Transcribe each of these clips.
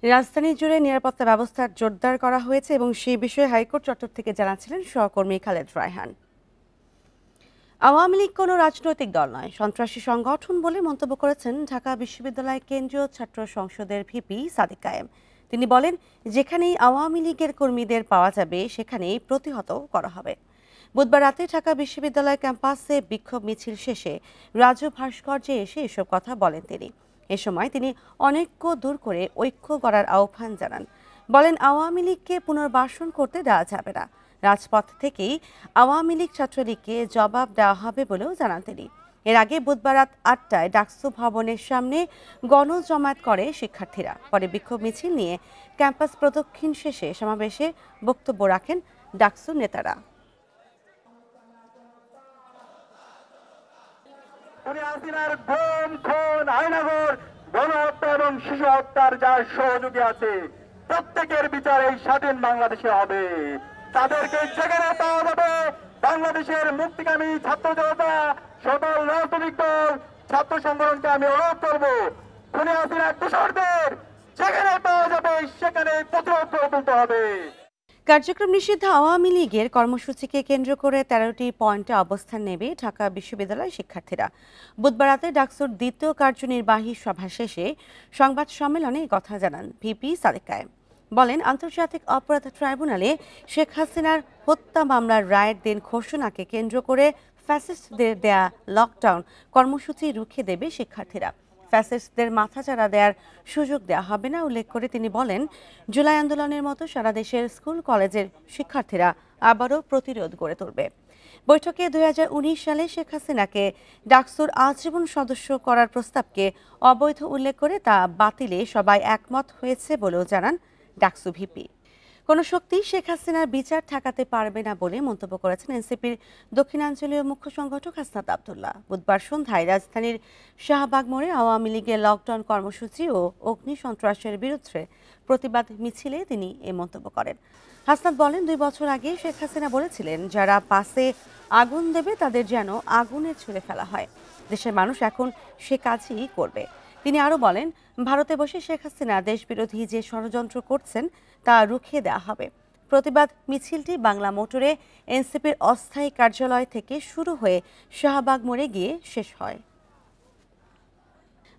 রাজধানী জুড়ে নিরাপত্তা ব্যবস্থা জোরদার করা হয়েছে এবং সেই বিষয়ে হাইকোর্ট চত্বর থেকে জানাচ্ছিলেন সহকর্মী খালেদ রায়হান। আওয়ামী লীগ কোনো রাজনৈতিক দল নয়, সন্ত্রাসী সংগঠন বলে মন্তব্য করেছেন ঢাকা বিশ্ববিদ্যালয় কেন্দ্রীয় ছাত্র সংসদের ভিপি সাদিক কায়েম। তিনি বলেন, যেখানেই আওয়ামী লীগের কর্মীদের পাওয়া যাবে সেখানেই প্রতিহত করা হবে। বুধবার রাতে ঢাকা বিশ্ববিদ্যালয় ক্যাম্পাসে বিক্ষোভ মিছিল শেষে রাজু ভাস্কর্যে এসে এসব কথা বলেন তিনি। এ সময় তিনি অনৈক্য দূর করে ঐক্য গড়ার আহ্বান জানান। বলেন, আওয়ামী লীগকে পুনর্বাসন করতে দেওয়া যাবে না। রাজপথ থেকেই আওয়ামী লীগ ছাত্রলীগকে জবাব দেওয়া হবে বলেও জানান তিনি। এর আগে বুধবার রাত ৮টায় ডাকসু ভবনের সামনে গণজমায়েত করে শিক্ষার্থীরা। পরে বিক্ষোভ মিছিল নিয়ে ক্যাম্পাস প্রদক্ষিণ শেষে সমাবেশে বক্তব্য রাখেন ডাকসু নেতারা। গণহত্যা এবং শিশু হত্যার যার সহযোগী আছে প্রত্যেকের বিচার এই স্বাধীন বাংলাদেশে হবে। তাদেরকে যেখানে পাওয়া যাবে বাংলাদেশের মুক্তিকামী ছাত্র জনতা, সকল রাজনৈতিক দল, ছাত্র সংগঠনকে আমি অনুরোধ করবো, খুনি হাসিনার দোষরদের যেখানে পাওয়া যাবে সেখানে প্রতিরোধ করে তুলতে হবে। কার্যক্রম নিষিদ্ধ আওয়ামী লীগের কর্মসূচিকে কেন্দ্র করে ১৩টি পয়েন্টে অবস্থান নেবে ঢাকা বিশ্ববিদ্যালয়ের শিক্ষার্থীরা। বুধবার রাতে ডাকসুর দ্বিতীয় কার্যনির্বাহী সভা শেষে সংবাদ সম্মেলনে এই কথা জানান ভিপি সাদিক কায়েম। বলেন, আন্তর্জাতিক অপরাধ ট্রাইব্যুনালে শেখ হাসিনার হত্যা মামলার রায়ের দিন ঘোষণাকে কেন্দ্র করে ফ্যাসিস্টদের দেয়া লকডাউন কর্মসূচি রুখে দেবে শিক্ষার্থীরা। ফ্যাসিস্টদের মাথাচাড়া দেওয়ার সুযোগ দেওয়া হবে না উল্লেখ করে তিনি বলেন, জুলাই আন্দোলনের মতো সারা দেশের স্কুল কলেজের শিক্ষার্থীরা আবারও প্রতিরোধ গড়ে তুলবে। বৈঠকে ২০১৯ সালে শেখ হাসিনাকে ডাকসুর আজীবন সদস্য করার প্রস্তাবকে অবৈধ উল্লেখ করে তা বাতিলে সবাই একমত হয়েছে বলেও জানান ডাকসু ভিপি। কোনো শক্তি শেখ হাসিনার বিচার ঠেকাতে পারবে না বলে মন্তব্য করেছেন এনসিপির দক্ষিণাঞ্চলীয় মুখ্য সংগঠক হাসনাত আব্দুল্লাহ। বুধবার সন্ধ্যায় রাজধানীর শাহবাগ মোড়ে আওয়ামী লীগের লকডাউন কর্মসূচি ও অগ্নি সন্ত্রাসের বিরুদ্ধে প্রতিবাদ মিছিলে তিনি এ মন্তব্য করেন। হাসনাত বলেন, ২ বছর আগে শেখ হাসিনা বলেছিলেন, যারা পাশে আগুন দেবে তাদের যেন আগুনে ছুঁড়ে ফেলা হয়। দেশের মানুষ এখন সে কাজই করবে। তিনি আরও বলেন, ভারতে বসে শেখ হাসিনা দেশবিরোধী যে ষড়যন্ত্র করছেন তা রুখে দেওয়া হবে। প্রতিবাদ মিছিলটি বাংলা মোটরে এনসিপির অস্থায়ী কার্যালয় থেকে শুরু হয়ে শাহবাগ মোড়ে গিয়ে শেষ হয়।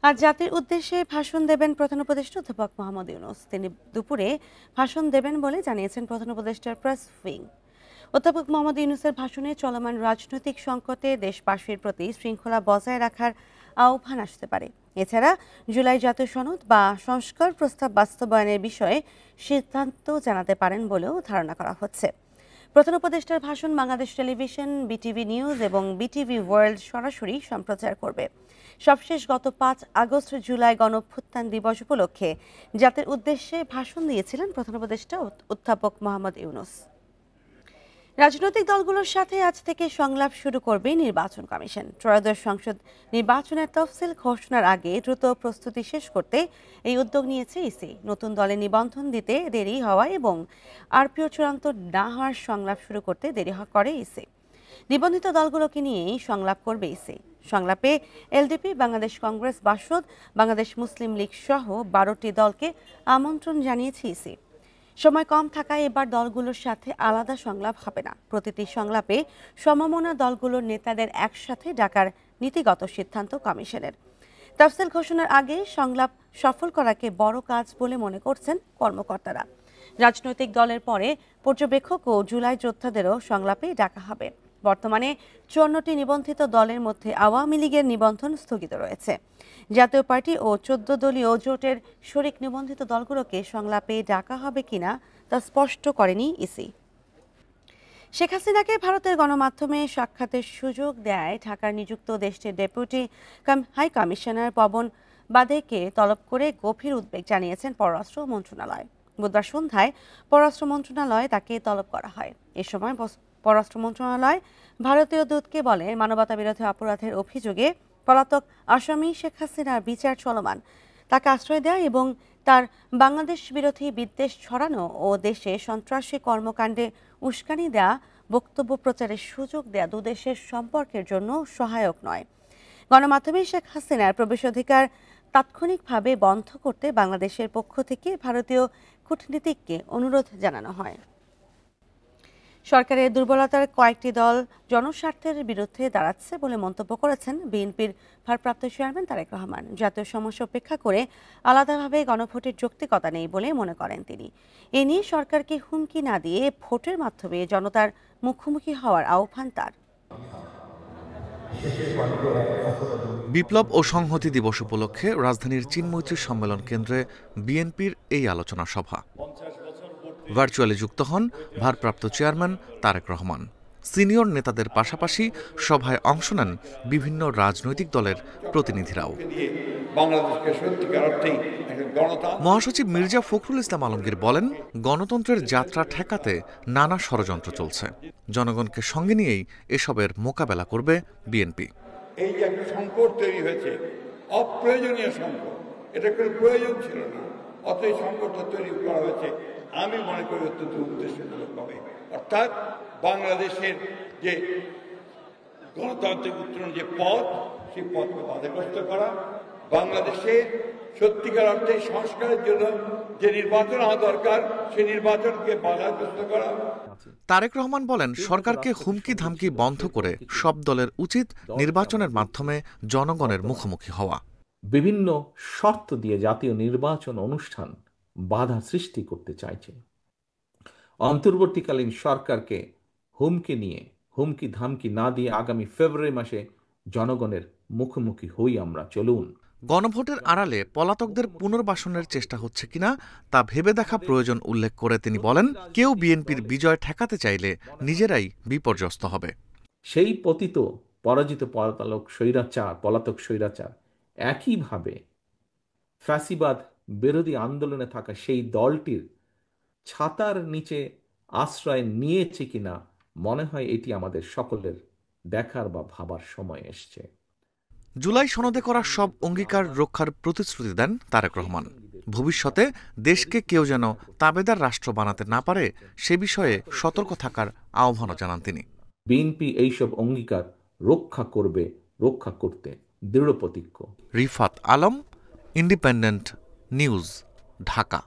আজ জাতির উদ্দেশ্যে ভাষণ দেবেন প্রধান উপদেষ্টা অধ্যাপক মোহাম্মদ ইউনূস। তিনি দুপুরে ভাষণ দেবেন বলে জানিয়েছেন প্রধান উপদেষ্টার প্রেস উইং। অধ্যাপক মোহাম্মদ ইউনূসের ভাষণে চলমান রাজনৈতিক সংকটে দেশবাসীর প্রতি শৃঙ্খলা বজায় রাখার আহ্বান আসতে পারে। এছাড়া জুলাই জাতীয় সনদ বা সংস্কার প্রস্তাব বাস্তবায়নের বিষয়ে সিদ্ধান্ত জানাতে পারেন বলেও ধারণা করা হচ্ছে। প্রধান উপদেষ্টার ভাষণ বাংলাদেশ টেলিভিশন, বিটিভি নিউজ এবং বিটিভি ওয়ার্ল্ড সরাসরি সম্প্রচার করবে। সবশেষ গত ৫ আগস্ট জুলাই গণঅভ্যুত্থান দিবস উপলক্ষে জাতির উদ্দেশ্যে ভাষণ দিয়েছিলেন প্রধান উপদেষ্টা অধ্যাপক মোহাম্মদ ইউনূস। রাজনৈতিক দলগুলোর সাথে আজ থেকে সংলাপ শুরু করবে নির্বাচন কমিশন। ত্রয়োদশ সংসদ নির্বাচনের তফসিল ঘোষণার আগে দ্রুত প্রস্তুতি শেষ করতে এই উদ্যোগ নিয়েছে ইসি। নতুন দলে নিবন্ধন দিতে দেরি হওয়া এবং আরপিও চূড়ান্ত না হওয়ার সংলাপ শুরু করতে দেরি করে ইসি। নিবন্ধিত দলগুলোকে নিয়েই সংলাপ করবে ইসি। সংলাপে এলডিপি, বাংলাদেশ কংগ্রেস, বাসদ, বাংলাদেশ মুসলিম লীগ সহ ১২টি দলকে আমন্ত্রণ জানিয়েছে ইসি। সময় কম থাকায় এবার দলগুলোর সাথে আলাদা সংলাপ হবে না। প্রতিটি সংলাপে সমমনা দলগুলোর নেতাদের একসাথে ডাকার নীতিগত সিদ্ধান্ত কমিশনের। তফসিল ঘোষণার আগে সংলাপ সফল করাকে বড় কাজ বলে মনে করছেন কর্মকর্তারা। রাজনৈতিক দলের পরে পর্যবেক্ষক ও জুলাই যোদ্ধাদেরও সংলাপে ডাকা হবে। বর্তমানে ৫৪টি নিবন্ধিত দলের মধ্যে আওয়ামী লীগের নিবন্ধন স্থগিত রয়েছে। জাতীয় পার্টি ও ১৪ দলীয় জোটের শরিক নিবন্ধিত দলগুলোকে সংলাপে ডাকা হবে কিনা তা স্পষ্ট করেনি ইসি। শেখ হাসিনাকে ভারতের গণমাধ্যমে সাক্ষাতের সুযোগ দেয় ঢাকার নিযুক্ত দেশটির ডেপুটি হাই কমিশনার পবন বাদেকে তলব করে গভীর উদ্বেগ জানিয়েছেন পররাষ্ট্র মন্ত্রণালয়। বুধবার সন্ধ্যায় পররাষ্ট্র মন্ত্রণালয়ে তাকে তলব করা হয়। এ সময় পররাষ্ট্র মন্ত্রণালয় ভারতীয় দূতকে বলে, মানবতাবিরোধী অপরাধের অভিযোগে পলাতক আসামি শেখ হাসিনার বিচার চলমান, তাকে আশ্রয় দেওয়া এবং তার বাংলাদেশ বিরোধী বিদ্বেষ ছড়ানো ও দেশে সন্ত্রাসী কর্মকাণ্ডে উস্কানি দেওয়া বক্তব্য প্রচারের সুযোগ দেওয়া দুদেশের সম্পর্কের জন্য সহায়ক নয়। গণমাধ্যমে শেখ হাসিনার প্রবেশাধিকার তাৎক্ষণিকভাবে বন্ধ করতে বাংলাদেশের পক্ষ থেকে ভারতীয় কূটনীতিককে অনুরোধ জানানো হয়। সরকারের দুর্বলতার কয়েকটি দল জনস্বার্থের বিরুদ্ধে দাঁড়াচ্ছে বলে মন্তব্য করেছেন বিএনপির ভারপ্রাপ্ত চেয়ারম্যান তারেক রহমান। জাতীয় সমস্যা উপেক্ষা করে আলাদাভাবে গণভোটের যৌক্তিকতা নেই বলে মনে করেন তিনি। এ নিয়ে সরকারকে হুমকি না দিয়ে ভোটের মাধ্যমে জনতার মুখোমুখি হওয়ার আহ্বান তার। বিপ্লব ও সংহতি দিবস উপলক্ষে রাজধানীর চীনমৈত্রী সম্মেলন কেন্দ্রে বিএনপির এই আলোচনা সভা। ভার্চুয়ালি যুক্ত হন ভারপ্রাপ্ত চেয়ারম্যান তারেক রহমান। সিনিয়র নেতাদের পাশাপাশি সভায় অংশ নেন বিভিন্ন রাজনৈতিক দলের প্রতিনিধিরাও। মহাসচিব মির্জা ফখরুল ইসলাম আলমগীর বলেন, গণতন্ত্রের যাত্রা ঠেকাতে নানা ষড়যন্ত্র চলছে। জনগণকে সঙ্গে নিয়েই এসবের মোকাবেলা করবে বিএনপি। এই যে একটা সংকট তৈরি হয়েছে, অপ্রয়োজনীয় সংকট, এটা কোনো প্রয়োজন ছিল না, অতএব সংকটটা তৈরি করা হয়েছে। আমি মনে করি অত্যন্ত উদ্দেশ্যমূলকভাবে, অর্থাৎ বাংলাদেশের যে গণতান্ত্রিক উত্তরণ যে পথ, সেই পথকে বাধাগ্রস্ত করা, বাংলাদেশে সত্যিকার অর্থে সংস্কারের জন্য যে নির্বাচন হওয়া দরকার সেই নির্বাচনকে বাধাগ্রস্ত করা। তারেক রহমান বলেন, সরকারকে হুমকি ধামকি বন্ধ করে সব দলের উচিত নির্বাচনের মাধ্যমে জনগণের মুখোমুখি হওয়া। বিভিন্ন শর্ত দিয়ে জাতীয় নির্বাচন অনুষ্ঠান বাধা সৃষ্টি করতে চাইছে। অন্তর্বর্তীকালীন সরকারকে হুমকি ধামকি না দিয়ে আগামী ফেব্রুয়ারি মাসে জনগণের মুখোমুখি হই আমরা, চলুন। গণভোটের আড়ালে পলাতকদের পুনর্বাসনের চেষ্টা হচ্ছে কিনা তা ভেবে দেখা প্রয়োজন উল্লেখ করে তিনি বলেন, কেউ বিএনপির বিজয় ঠেকাতে চাইলে নিজেরাই বিপর্যস্ত হবে। সেই পরাজিত পলাতক স্বৈরাচার একইভাবে ফ্যাসিবাদ বিরোধী আন্দোলনে থাকা সেই দলটির ছাতার নিচে আশ্রয় নিয়েছে কিনা মনে হয় এটি আমাদের সকলের দেখার বা ভাবার সময় এসছে। জুলাই সনদে করা সব অঙ্গীকার রক্ষার প্রতিশ্রুতি দেন তারেক রহমান। ভবিষ্যতে দেশকে কেউ যেন তাবেদার রাষ্ট্র বানাতে না পারে সে বিষয়ে সতর্ক থাকার আহ্বানও জানান তিনি। বিএনপি এইসব অঙ্গীকার রক্ষা করতে দৃঢ় প্রতিজ্ঞ। Rifat Alam, independent news, Dhaka.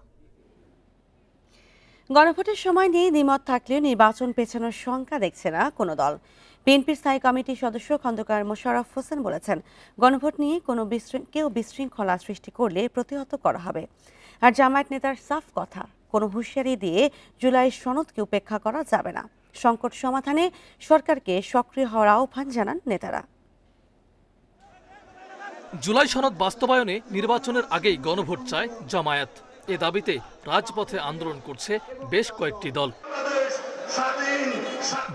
গণভোটের সময় নিয়ে দ্বিমত থাকলেও নির্বাচন পেছানোর শঙ্কা দেখছে না কোনো দল। বিএনপির স্থায়ী কমিটির সদস্য খন্দকার মোশাররফ হোসেন বলেছেন, গণভোট নিয়ে কেউ বিশৃঙ্খলা সৃষ্টি করলে প্রতিহত করা হবে। আর জামায়াত নেতার সাফ কথা, কোনো হুঁশিয়ারি দিয়ে জুলাই সনদকে উপেক্ষা করা যাবে না। সংকট সমাধানে সরকারকে সক্রিয় হওয়ার আহ্বান জানান নেতারা। জুলাই সনদ বাস্তবায়নে নির্বাচনের আগেই গণভোট চায় জামায়াত। এ দাবিতে রাজপথে আন্দোলন করছে বেশ কয়েকটি দল।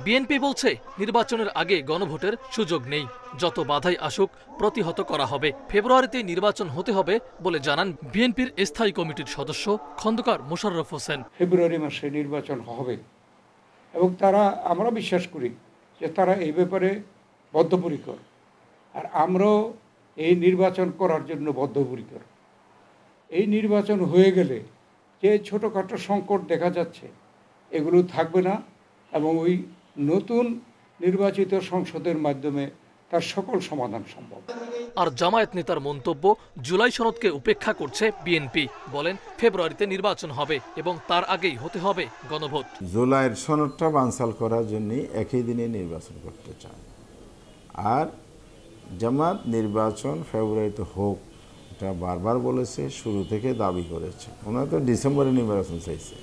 বিএনপি বলছে, নির্বাচনের আগে গণভোটের সুযোগ নেই, যত বাধাই আসুক প্রতিহত করা হবে। ফেব্রুয়ারিতে নির্বাচন হতে হবে বলে জানান বিএনপির স্থায়ী কমিটির সদস্য খন্দকার মোশাররফ হোসেন। ফেব্রুয়ারি মাসে নির্বাচন হবে এবং আমরা বিশ্বাস করি যে তারা এই ব্যাপারে বদ্ধপরিকর, আর আমরাও এই নির্বাচন করার জন্য বদ্ধপরিকর। এই নির্বাচন হয়ে গেলে যে ছোটোখাটো সংকট দেখা যাচ্ছে এগুলো থাকবে না এবং ওই নতুন নির্বাচিত সংসদের মাধ্যমে তার সকল সমাধান সম্ভব। আর জামায়াত নেতার মন্তব্য, জুলাই সনদকে উপেক্ষা করছে বিএনপি। বলেন, ফেব্রুয়ারিতে নির্বাচন হবে এবং তার আগেই হতে হবে গণভোট। জুলাইয়ের সনদটা বানচাল করার জন্য একই দিনে নির্বাচন করতে চায়। আর জামায়াত নির্বাচন ফেব্রুয়ারিতে হোক এটা বারবার বলেছে, শুরু থেকে দাবি করেছে। ওনারা তো ডিসেম্বরে নির্বাচন চাইছে,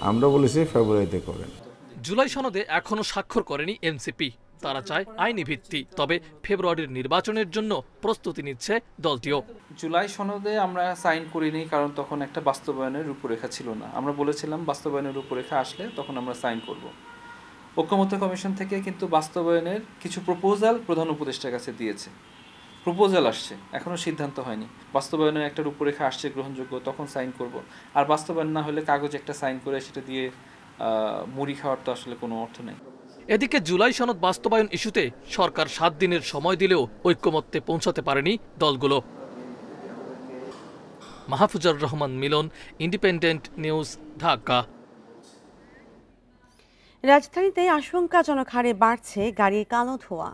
আমরা বলেছি ফেব্রুয়ারিতে করেন। জুলাই সনদে এখনো স্বাক্ষর করেনি এনসিপি। তারা চায় আইনি ভিত্তি, তবে ফেব্রুয়ারির নির্বাচনের জন্য প্রস্তুতি নিচ্ছে দলটিও। জুলাই সনদে আমরা সাইন করিনি কারণ তখন একটা বাস্তবায়নের রূপরেখা ছিল না। আমরা বলেছিলাম বাস্তবায়নের রূপরেখা আসলে তখন আমরা সাইন করব। ঐকমত্য কমিশন থেকে কিন্তু বাস্তবায়নের কিছু প্রপোজাল প্রধান উপদেষ্টার কাছে দিয়েছে। প্রপোজাল আসছে, এখনো সিদ্ধান্ত হয়নি। বাস্তবায়নের একটা রূপরেখা আসছে গ্রহণযোগ্য, তখন সাইন করব। আর বাস্তবায়ন না হলে কাগজে একটা সাইন করে সেটা দিয়ে মুড়ি খাওয়ার তো আসলে কোনো অর্থ নেই। এদিকে জুলাই সনদ বাস্তবায়ন ইস্যুতে সরকার 7 দিনের সময় দিলেও ঐক্যমত্যে পৌঁছাতে পারেনি দলগুলো। মাহফুজার রহমান মিলন, ইন্ডিপেন্ডেন্ট নিউজ, ঢাকা। রাজধানীতে আশঙ্কাজনক হারে বাড়ছে গাড়ির কালো ধোঁয়া।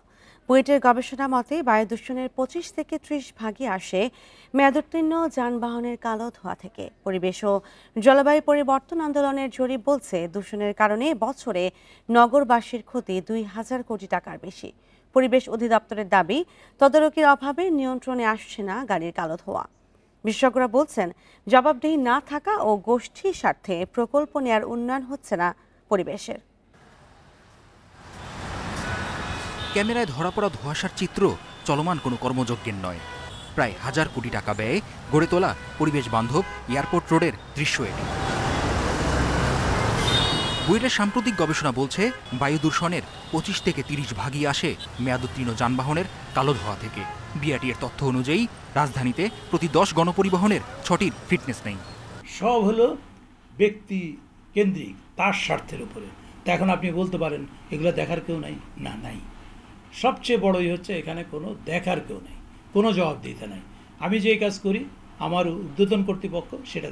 বুয়েটের গবেষণা মতে বায়ু দূষণের 25 থেকে 30 ভাগই আসে মেয়াদোত্তীর্ণ যানবাহনের কালো ধোঁয়া থেকে। পরিবেশ ও জলবায়ু পরিবর্তন আন্দোলনের জরিপ বলছে দূষণের কারণে বছরে নগরবাসীর ক্ষতি 2000 কোটি টাকার বেশি। পরিবেশ অধিদপ্তরের দাবি, তদারকির অভাবে নিয়ন্ত্রণে আসছে না গাড়ির কালো ধোঁয়া। বিশেষজ্ঞরা বলছেন, জবাবদিহি না থাকা ও গোষ্ঠীর স্বার্থে প্রকল্প নেয়ার উন্নয়ন হচ্ছে না পরিবেশের। ক্যামেরায় ধরা পড়া ধোঁয়াশার চিত্র চলমান কোনো কর্মযজ্ঞের নয়। প্রায় 1000 কোটি টাকা ব্যয়ে গড়ে তোলা পরিবেশ বান্ধব এয়ারপোর্ট রোডের দৃশ্য এটি। বুয়েটের সাম্প্রতিক গবেষণা বলছে বায়ু দূষণের 25 থেকে 30 ভাগই আসে মেয়াদোত্তীর্ণ যানবাহনের কালো ধোঁয়া থেকে। বিআরটির তথ্য অনুযায়ী রাজধানীতে প্রতি 10 গণপরিবহনের 6টির ফিটনেস নেই। সব হলো ব্যক্তি কেন্দ্রিক, তার স্বার্থের উপরে। তা এখন আপনি বলতে পারেন এগুলো দেখার কেউ নাই, না নাই। সবচেয়ে বড়ই হচ্ছে এখানে কোনো দেখার কেউ নেই, কোনো জবাবদিহিতা নাই। আমি যে কাজ করি আমার ঊর্ধ্বতন কর্তৃপক্ষ সেটা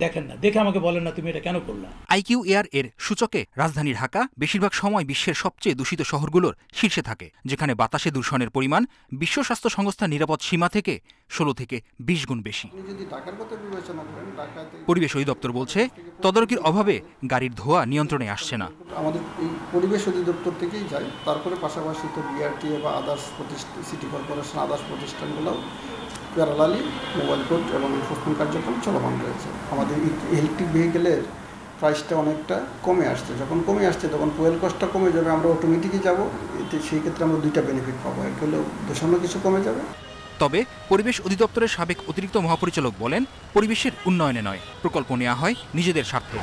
দেখেন না, দেখে আমাকে বলেন না তুমি এটা কেন করলা। আইকিউ এয়ার এর সূচকে রাজধানী ঢাকা বেশিরভাগ সময় বিশ্বের সবচেয়ে দূষিত শহরগুলোর শীর্ষে থাকে, যেখানে বাতাসে দূষণের পরিমাণ বিশ্ব স্বাস্থ্য সংস্থার নিরাপদ সীমা থেকে 16 থেকে 20 গুণ বেশি। পরিবেশ অধিদপ্তর বলছে তদারকির অভাবে গাড়ির ধোঁয়া নিয়ন্ত্রণে আসছে না। আমাদের এই পরিবেশ অধিদপ্তর থেকেই যায়, তারপরে পাশাপাশি তো বিআরটিএ বা আদার্স সিটি কর্পোরেশন আদার্স প্রতিষ্ঠানগুলোও প্যারালালি মোবাইল কোড এবং এনফোর্সমেন্ট কার্যক্রম চলমান রয়েছে। আমাদের ইলেকট্রিক ভেহিকেলের প্রাইসটা অনেকটা কমে আসছে, যখন কমে আসছে তখন ফুয়েল কস্টটা কমে যাবে, আমরা অটোমেটিকই যাব, সেই ক্ষেত্রে আমরা দুইটা বেনিফিট পাবো, এক হলো দূষণও কিছু কমে যাবে। তবে পরিবেশ অধিদপ্তরের সাবেক অতিরিক্ত মহাপরিচালক বলেন, পরিবেশের উন্নয়নে নয়, প্রকল্প নেওয়া হয় নিজেদের স্বার্থে।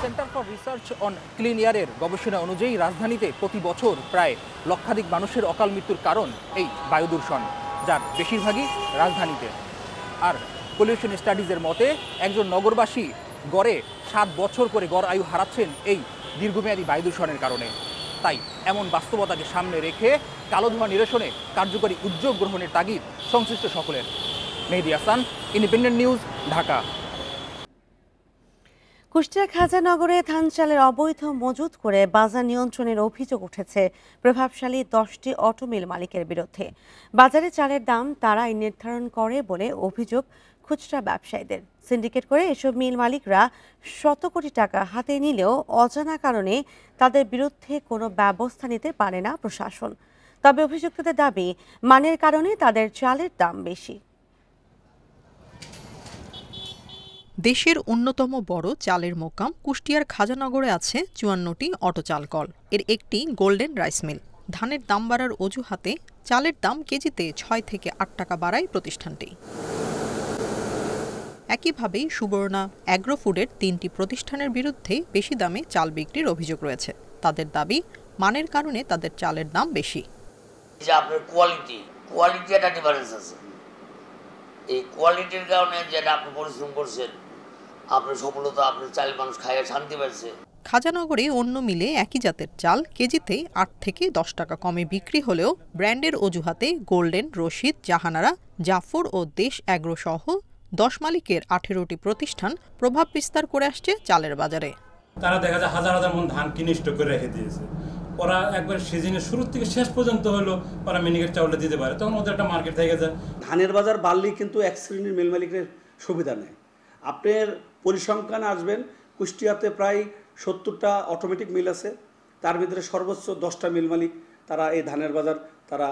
Centre for research on clean এয়ারের গবেষণা অনুযায়ী রাজধানীতে প্রতি বছর প্রায় লক্ষাধিক মানুষের অকাল মৃত্যুর কারণ এই বায়ু দূষণ, যার বেশিরভাগই রাজধানীতে। আর পলিউশন স্টাডিজের মতে একজন নগরবাসী গড়ে 7 বছর করে গড় আয়ু হারাচ্ছেন এই দীর্ঘমেয়াদী বায়ু দূষণের কারণে। তাই এমন বাস্তবতাকে সামনে রেখে কালো ধোঁয়া নিরসনে কার্যকরী উদ্যোগ গ্রহণের তাগিদ সংশ্লিষ্ট সকলের। মেহেদী হাসান, ইন্ডিপেন্ডেন্ট নিউজ, ঢাকা। কুষ্টিয়া খাজানগরে ধান চালের অবৈধ মজুত করে বাজার নিয়ন্ত্রণের অভিযোগ উঠেছে প্রভাবশালী 10টি অটোমিল মালিকের বিরুদ্ধে। বাজারে চালের দাম তারাই নির্ধারণ করে বলে অভিযোগ খুচরা ব্যবসায়ীদের। সিন্ডিকেট করে এসব মিল মালিকরা শত কোটি টাকা হাতে নিলেও অজানা কারণে তাদের বিরুদ্ধে কোনো ব্যবস্থা নিতে পারে না প্রশাসন। তবে অভিযুক্তদের দাবি, মানের কারণে তাদের চালের দাম বেশি। দেশের অন্যতম বড় চালের মোকাম কুষ্টিয়ার খাজানগরে আছে 54টি অটো চাল কল। এর একটি গোল্ডেন রাইস মিল। ধানের দাম বাড়ার অজুহাতে চালের দাম কেজিতে 6 থেকে 8 টাকা বাড়ায় প্রতিষ্ঠানটি। একইভাবে সুবর্ণা অ্যাগ্রো ফুডের 3টি প্রতিষ্ঠানের বিরুদ্ধে বেশি দামে চাল বিক্রির অভিযোগ রয়েছে। তাদের দাবি, মানের কারণে তাদের চালের দাম বেশি। যে আপনার কোয়ালিটি একটা ডিফারেন্স আছে। এই কোয়ালিটির কারণে যেটা আপনি পরিশ্রম করছেন, আপনার সফলতা, আপনার চাল মানুষ খাইয়ে শান্তি পাচ্ছে। খাজানগরে অন্য মিলে একই জাতের চাল কেজিতে 8 থেকে 10 টাকা কমে বিক্রি হলেও ব্র্যান্ডের অজুহাতে গোল্ডেন, রশিদ, জাহানারা, জাফর ও দেশ অ্যাগ্রো সহ 10 মালিকের 18টি প্রতিষ্ঠান প্রভাব বিস্তার করে আসছে চালের বাজারে। তারা দেখা যায় হাজার হাজার মন ধান কিনে স্টক করে রেখে দিয়েছে। ওরা একবার সিজনের শুরু থেকে শেষ পর্যন্ত হলো ওরা মিনিকেট চাউলটা দিতে পারে, তখন ওদের একটা মার্কেট থেকে যায়। ধানের বাজার বাড়লেই কিন্তু এক শ্রেণীর মিল মালিকের সুবিধা নেই। আপনার পরিসংখ্যান আসবেন, কুষ্টিয়াতে প্রায় 70টা অটোমেটিক মিল আছে, তার ভিতরে সর্বোচ্চ 10টা মিল মালিক তারা এই ধানের বাজার তারা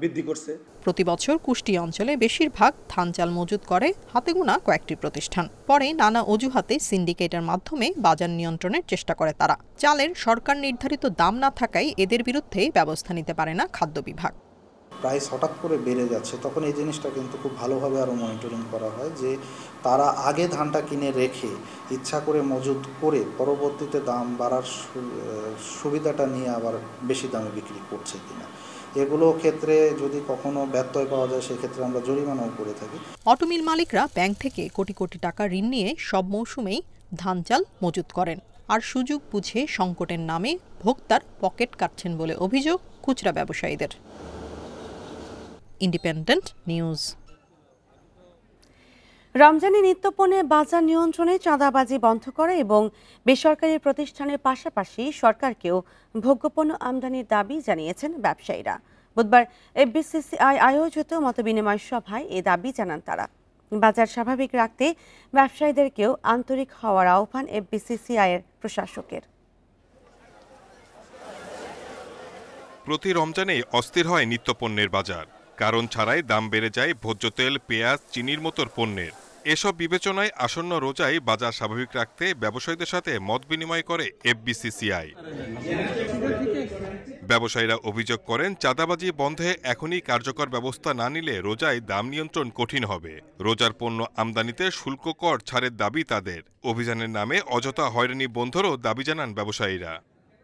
বৃদ্ধি করছে। প্রতি বছর কুষ্টিয়া অঞ্চলে বেশিরভাগ ধান চাল মজুত করে হাতে গোনা কয়েকটি প্রতিষ্ঠান। পরে নানা অজুহাতে সিন্ডিকেটের মাধ্যমে বাজার নিয়ন্ত্রণের চেষ্টা করে তারা। চালের সরকার নির্ধারিত দাম না থাকায় এদের বিরুদ্ধে ব্যবস্থা নিতে পারে না খাদ্য বিভাগ। প্রাইস হঠাৎ করে বেড়ে যাচ্ছে, তখন এই জিনিসটা কিন্তু খুব ভালোভাবে আরও মনিটরিং করা হয় যে তারা আগে ধানটা কিনে রেখে ইচ্ছা করে মজুত করে পরবর্তীতে দাম বাড়ার সুবিধাটা নিয়ে আবার বেশি দামে বিক্রি করছে কিনা। এগুলো ক্ষেত্রে যদি কখনো ব্যত্যয় পাওয়া যায় সেক্ষেত্রে আমরা জরিমানাও করে থাকি। অটোমিল মালিকরা ব্যাংক থেকে কোটি কোটি টাকা ঋণ নিয়ে সব মৌসুমেই ধান চাল মজুত করেন, আর সুযোগ বুঝে সংকটের নামে ভোক্তার পকেট কাটছেন বলে অভিযোগ খুচরা ব্যবসায়ীদের। Independent news. রমজানে নিত্যপণ্যে বাজার নিয়ন্ত্রণে চাঁদাবাজি বন্ধ করা এবং বেসরকারি প্রতিষ্ঠানের পাশাপাশি সরকারকেও ভোগ্যপণ্য আমদানির দাবি জানিয়েছেন ব্যবসায়ীরা। বুধবার এফবিসিসিআই আয়োজিত মতবিনিময় সভায় এ দাবি জানান তারা। বাজার স্বাভাবিক রাখতে ব্যবসায়ীদেরকেও আন্তরিক হওয়ার আহ্বান এফবিসিসিআই-এর প্রশাসকের। প্রতি রমজানে অস্থির হয় নিত্যপণ্যের বাজার। কারণ ছাড়াই দাম বেড়ে যায় ভোজ্য তেল, পেঁয়াজ, চিনির মতো পণ্যের। এসব বিবেচনায় আসন্ন রোজায় বাজার স্বাভাবিক রাখতে ব্যবসায়ীদের সাথে মত বিনিময় করে এফবিসিসিআই। ব্যবসায়ীরা অভিযোগ করেন, চাঁদাবাজি বন্ধে এখনই কার্যকর ব্যবস্থা না নিলে রোজায় দাম নিয়ন্ত্রণ কঠিন হবে। রোজার পণ্য আমদানিতে শুল্ক কর ছাড়ের দাবি তাদের। অভিযানের নামে অযথা হয়রানি বন্ধেরও দাবি জানান ব্যবসায়ীরা।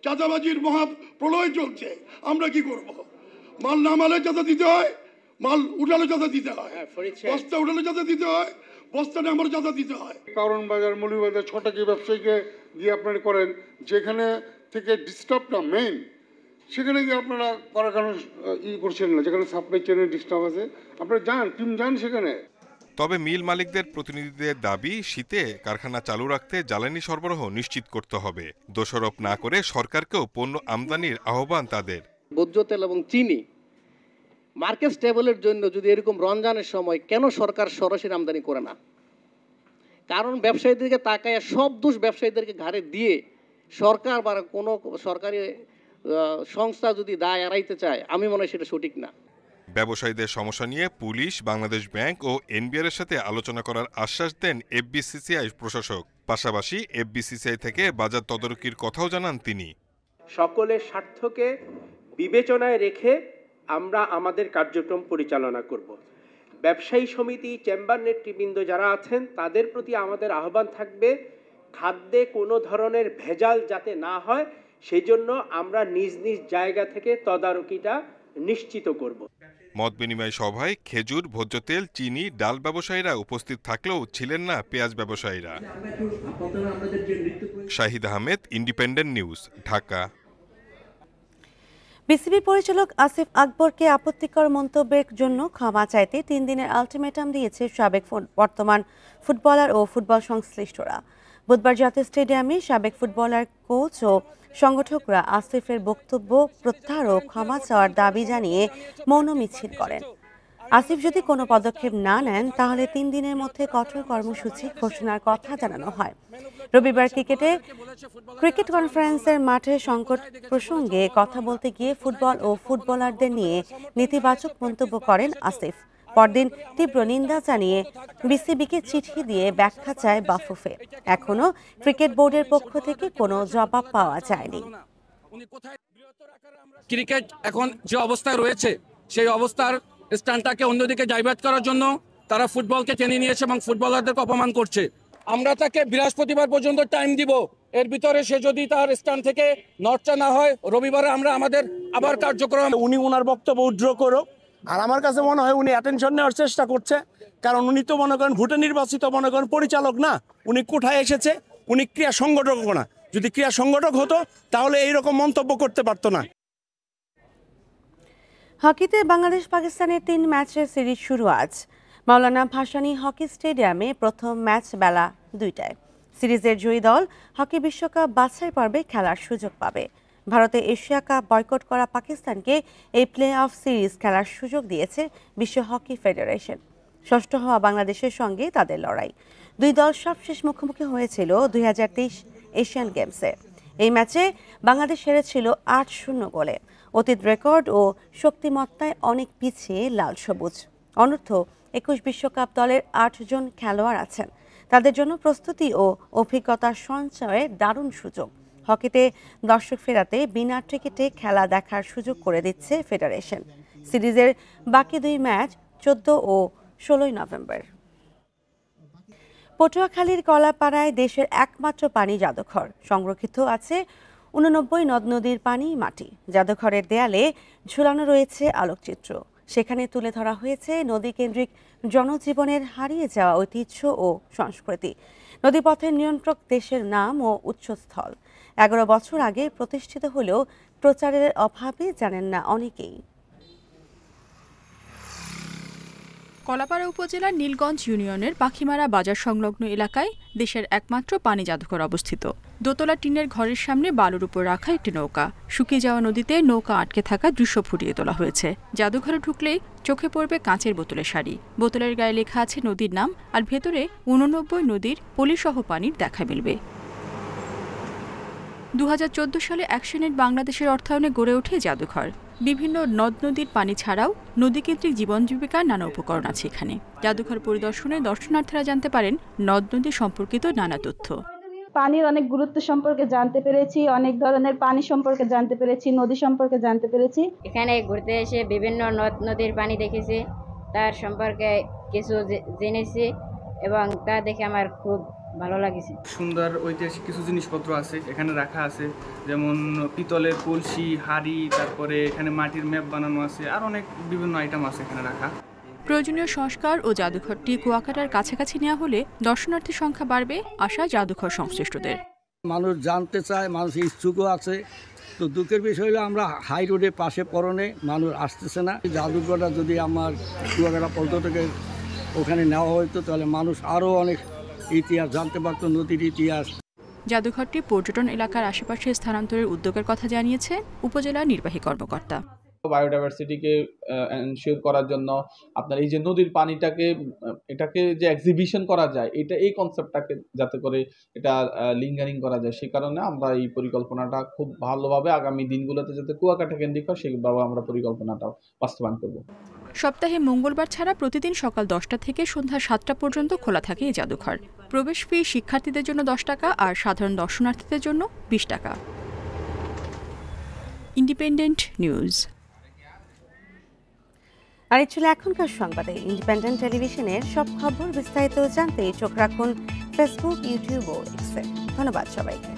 চাঁদাবাজির মহা প্রলয় চলছে, আমরা কি করব? মাল নামালে চাঁদা দিতে হয়, মাল উঠালে চাঁদা দিতে হয়, বস্তা উঠালে চাঁদা দিতে হয়, বস্তা নামালে চাঁদা দিতে হয়। কারণ বাজার, মৌলভীবাজার, ছটাকি ব্যবসায়ীকে দিয়ে আপনারা করেন, যেখানে থেকে ডিস্টার্বটা মেইন সেখানে গিয়ে আপনারা করার কারণ করছেন না। যেখানে সাপ্লাই চেনের ডিস্টার্ব আছে আপনারা যান, টিম যান সেখানে। তবে মিল মালিকদের প্রতিনিধিদের দাবি, শীতে কারখানা চালু রাখতে জ্বালানি সরবরাহ নিশ্চিত করতে হবে। দোষারোপ না করে সরকারকেও পণ্য আমদানির আহ্বান তাদের। ভোজ্য তেল এবং চিনি মার্কেট স্টেবলের জন্য যদি এরকম রমজানের সময় কেন সরকার সরাসরি আমদানি করে না? কারণ ব্যবসায়ীদেরকে তাকায় সব দোষ ব্যবসায়ীদেরকে ঘাড়ে দিয়ে সরকার বা কোনো সরকারি সংস্থা যদি দায় এড়াইতে চায়, আমি মনে হয় সেটা সঠিক না। ব্যবসায়ীদের সমস্যা নিয়ে পুলিশ, বাংলাদেশ ব্যাংক ও এনবিআর এর সাথে আলোচনা করার আশ্বাস দেন এফবিসিসিআই প্রশাসক। পাশাপাশি এফবিসিসিআই থেকে বাজার তদারকির কথাও জানান তিনি। সকলের স্বার্থকে বিবেচনায় রেখে আমরা আমাদের কার্যক্রম পরিচালনা করব। ব্যবসায়ী সমিতি, চেম্বার নেতৃবৃন্দ যারা আছেন তাদের প্রতি আমাদের আহ্বান থাকবে, খাদ্যে কোনো ধরনের ভেজাল যাতে না হয় সেই জন্য আমরা নিজ নিজ জায়গা থেকে তদারকিটা নিশ্চিত করব। মত বিনিময় সভায় খেজুর, ভোজ্য তেল, চিনি, ডাল ব্যবসায়ীরা উপস্থিত থাকলেও ছিলেন না পেঁয়াজ ব্যবসায়ীরা। Shahid Ahmed, independent news, Dhaka. BCB পরিচালক আসিফ আকবরকে আপত্তিকর মন্তব্যের জন্য ক্ষমা চাইতে 3 দিনের আলটিমেটাম দিয়েছে সাবেক বর্তমান ফুটবলার ও ফুটবল সংশ্লিষ্টরা। বুধবার জাতীয় স্টেডিয়ামে সাবেক ফুটবলার, কোচ ও সংগঠকরা আসিফের বক্তব্য প্রত্যাহার ও ক্ষমা চাওয়ার দাবি জানিয়ে মৌন মিছিল করেন। আসিফ যদি কোনো পদক্ষেপ না নেন তাহলে 3 দিনের মধ্যে কঠোর কর্মসূচি ঘোষণার কথা জানানো হয়। রবিবার ক্রিকেট কনফারেন্সের মাঠে সংকট প্রসঙ্গে কথা বলতে গিয়ে ফুটবল ও ফুটবলারদের নিয়ে নেতিবাচক মন্তব্য করেন আসিফ। পরদিন তীব্র নিন্দা জানিয়ে বিসিবিকে চিঠি দিয়ে ব্যাখ্যা চায় বাফুফে। এখনো ক্রিকেট বোর্ডের পক্ষ থেকে কোনো জবাব পাওয়া যায়নি। ক্রিকেট এখন যে অবস্থায় রয়েছে সেই অবস্থার স্ট্যান্ডটাকে অন্যদিকে ডাইভার্ট করার জন্য তারা ফুটবলকে টেনে নিয়েছে এবং ফুটবলারদেরকে অপমান করছে। আমরা তাকে বৃহস্পতিবার পর্যন্ত টাইম দিব, এর ভিতরে সে যদি তার স্ট্যান্ড থেকে নড়চা না হয়, রবিবারে আমরা আমাদের আবার কার্যক্রম। উনি ওনার বক্তব্য উইথড্র করো, আর আমার কাছে মনে হয় উনি অ্যাটেনশন নেওয়ার চেষ্টা করছে, কারণ উনি তো মনে করেন ভোটে নির্বাচিত পরিচালক না, উনি কোথায় এসেছে, উনি ক্রীড়া সংগঠক না। যদি ক্রীড়া সংগঠক হতো তাহলে এইরকম মন্তব্য করতে পারতো না। হকিতে বাংলাদেশ পাকিস্তানের 3 ম্যাচের সিরিজ শুরু আজ। মাওলানা ভাসানী হকি স্টেডিয়ামে প্রথম ম্যাচ বেলা 2টায়। সিরিজের জয়ী দল হকি বিশ্বকাপ বাছাই পর্বে খেলার সুযোগ পাবে। ভারতে এশিয়া কাপ বয়কট করা পাকিস্তানকে এই প্লে অফ সিরিজ খেলার সুযোগ দিয়েছে বিশ্ব হকি ফেডারেশন। ষষ্ঠ হওয়া বাংলাদেশের সঙ্গে তাদের লড়াই। 2 দল সবশেষ মুখোমুখি হয়েছিল 2023 এশিয়ান গেমসে। এই ম্যাচে বাংলাদেশ হেরেছিল 8-0 গোলে। অতীত রেকর্ড ও শক্তিমত্তায় অনেক পিছিয়ে লাল সবুজ। অনূর্ধ্ব 21 বিশ্বকাপ দলের 8 জন খেলোয়াড় আছেন। তাদের জন্য প্রস্তুতি ও অভিজ্ঞতার সঞ্চয়ে দারুণ সুযোগ। হকিতে দর্শক ফেরাতে বিনা টিকিটে খেলা দেখার সুযোগ করে দিচ্ছে ফেডারেশন। সিরিজের বাকি 2 ম্যাচ 14 ও 16 নভেম্বর। পটুয়াখালীর কলাপাড়ায় দেশের একমাত্র পানি জাদুঘর। সংরক্ষিত আছে 89 নদ নদীর পানি, মাটি। জাদুঘরের দেয়ালে ঝুলানো রয়েছে আলোকচিত্র। সেখানে তুলে ধরা হয়েছে নদীকেন্দ্রিক জনজীবনের হারিয়ে যাওয়া ঐতিহ্য ও সংস্কৃতি। নদীপথের নিয়ন্ত্রক দেশের নাম ও উৎসস্থল। 11 বছর আগে প্রতিষ্ঠিত হলেও প্রচারের অভাবে জানেন না অনেকেই। কলাপাড়া উপজেলার নীলগঞ্জ ইউনিয়নের পাখিমারা বাজার সংলগ্ন এলাকায় দেশের একমাত্র পানি জাদুঘর অবস্থিত। দোতলা টিনের ঘরের সামনে বালুর উপর রাখা একটি নৌকা, শুকিয়ে যাওয়া নদীতে নৌকা আটকে থাকা দৃশ্য ফুটিয়ে তোলা হয়েছে। জাদুঘরে ঢুকলেই চোখে পড়বে কাঁচের বোতলের সারি, বোতলের গায়ে লেখা আছে নদীর নাম, আর ভেতরে 89 নদীর পলিসহ পানির দেখা মিলবে। 2014 সালে অ্যাকশনের বাংলাদেশের অর্থায়নে গড়ে ওঠে জাদুঘর। বিভিন্ন নদ নদীর পানি ছাড়াও নদীকেন্দ্রিক জীবন জীবিকার নানা উপকরণ আছে এখানে। জাদুঘর পরিদর্শনে দর্শনার্থীরা জানতে পারেন নদ নদী সম্পর্কিত নানা তথ্য। পানির অনেক গুরুত্ব সম্পর্কে জানতে পেরেছি, অনেক ধরনের পানি সম্পর্কে জানতে পেরেছি, নদী সম্পর্কে জানতে পেরেছি। এখানে ঘুরতে এসে বিভিন্ন নদ নদীর পানি দেখেছি, তার সম্পর্কে কিছু জেনেছি এবং তা দেখে আমার খুব ভালো লাগছে। সুন্দর ঐতিহাসিক কিছু জিনিসপত্র আছে এখানে রাখা আছে, যেমন পিতলের কলসি, হাড়ি, তারপরে এখানে মাটির ম্যাপ বানানো আছে, আর অনেক বিভিন্ন আইটেম আছে এখানে রাখা। প্রয়োজনীয় সংস্কার ও জাদুঘরটি কুয়াকাটার কাছাকাছি নেওয়া হলে দর্শনার্থীর সংখ্যা বাড়বে, আশা জাদুঘর সংশ্লিষ্টদের। মানুষ জানতে চায়, মানুষ ইচ্ছুকও আছে। তো দুঃখের বিষয় হলো আমরা হাই রোডের পাশে পড়নে মানুষ আসতেছে না। জাদুঘরটা যদি আমার কুয়াকাটা পর্যটকের ওখানে নেওয়া হতো তাহলে মানুষ আরও অনেক ইতিহাস জানতে পারত, নদীর ইতিহাস। জাদুঘরটি পর্যটন এলাকার আশেপাশে স্থানান্তরের উদ্যোগের কথা জানিয়েছে উপজেলা নির্বাহী কর্মকর্তা। বায়োডাইভার্সিটিকে এনশিওর করার জন্য আপনার এই যে নদীর পানিটাকে এটাকে যে এক্সিবিশন করা যায়, এটা এই কনসেপ্টটাকে যাতে করে এটা লিঙ্গারিং করা যায়, সেই কারণে আমরা এই পরিকল্পনাটা খুব ভালোভাবে আগামী দিনগুলোতে যাতে কুয়াকাটা কেন্দ্রিক হয় সেইভাবে আমরা পরিকল্পনাটা বাস্তবায়ন করব। সপ্তাহে মঙ্গলবার ছাড়া প্রতিদিন সকাল 10টা থেকে সন্ধ্যা 7টা পর্যন্ত খোলা থাকে এই জাদুঘর। প্রবেশ ফি শিক্ষার্থীদের জন্য 10 টাকা আর সাধারণ দর্শনার্থীদের জন্য 20 টাকা। Independent news. আর এই ছিল এখনকার সংবাদে। ইন্ডিপেন্ডেন্ট টেলিভিশনের সব খবর বিস্তারিত জানতে চোখ রাখুন ফেসবুক, ইউটিউব ও এক্সে। ধন্যবাদ সবাইকে।